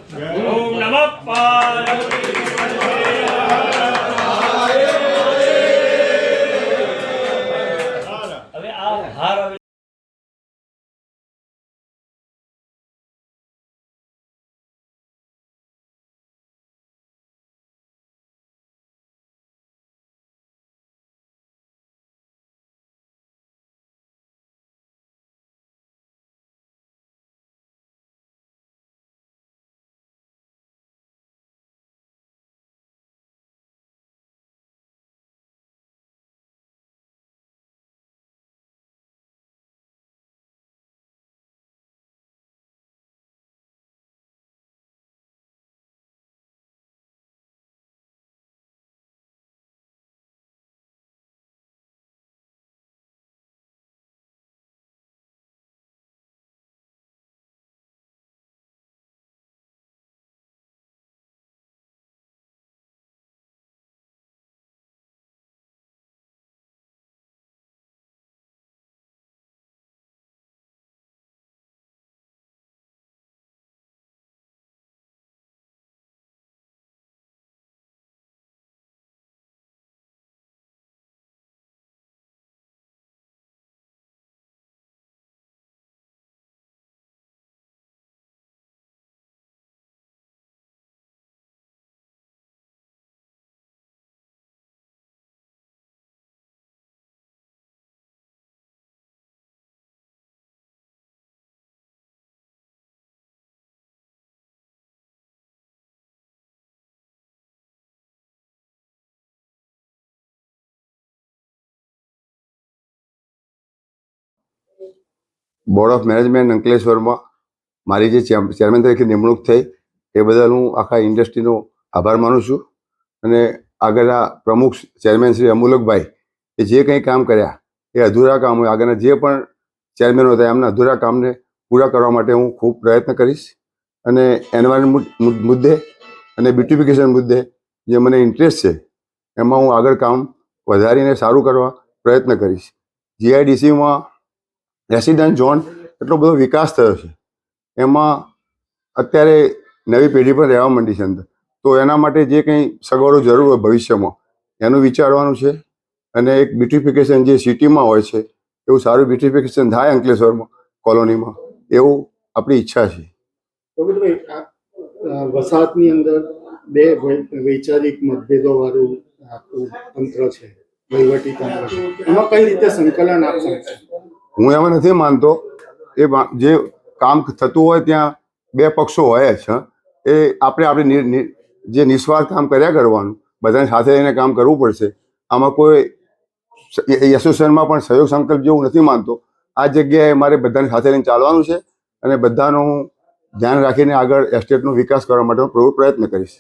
ઓમ નમઃ પાર્વતી હવે આ હાર હવે બોર્ડ ઓફ મેનેજમેન્ટ અંકલેશ્વરમાં મારી જે ચેરમેન તરીકે નિમણૂક થઈ એ બદલ હું આખા ઇન્ડસ્ટ્રીનો આભાર માનું છું. અને આગળના પ્રમુખ ચેરમેન શ્રી અમૂલકભાઈ એ જે કંઈ કામ કર્યા એ અધૂરા કામ હોય, આગળના જે પણ ચેરમેનો હતા એમના અધૂરા કામને પૂરા કરવા માટે હું ખૂબ પ્રયત્ન કરીશ. અને એન્વાયરમેન્ટ મુદ્દે અને બ્યુટિફિકેશન મુદ્દે જે મને ઇન્ટરેસ્ટ છે એમાં હું આગળ કામ વધારીને સારું કરવા પ્રયત્ન કરીશ. જીઆઈડીસીમાં રેસિડન્ટ ઝોન એટલો બધો વિકાસ થયો છે, એમાં અત્યારે નવી પેઢી પણ રહેવા માંડી છે અંદર, તો એના માટે જે કંઈ સગવડો જરૂર હોય ભવિષ્યમાં એનું વિચારવાનું છે. અને એક બ્યુટિફિકેશન જે સિટીમાં હોય છે એવું સારું બ્યુટિફિકેશન થાય અંકલેશ્વરમાં કોલોનીમાં, એવું આપણી ઈચ્છા છે. વસાહતની અંદર બે વૈચારિક મતભેદો વાળું તંત્ર છે, વહીવટી તંત્ર છે, એમાં કઈ રીતે સંકલન આપશે? હું એમાં નથી માનતો. એ જે કામ થતું હોય ત્યાં બે પક્ષો હોય જ. એ આપણે જે નિસ્વાર્થ કામ કર્યા કરવાનું, બધાને સાથે રહીને કામ કરવું પડશે. આમાં કોઈ એસોસિએશનમાં પણ સહયોગ સંકલ્પ જેવું નથી માનતો. આ જગ્યાએ મારે બધાને સાથે લઈને ચાલવાનું છે અને બધાનું ધ્યાન રાખીને આગળ એસ્ટેટનો વિકાસ કરવા માટે પ્રયત્ન કરીશ.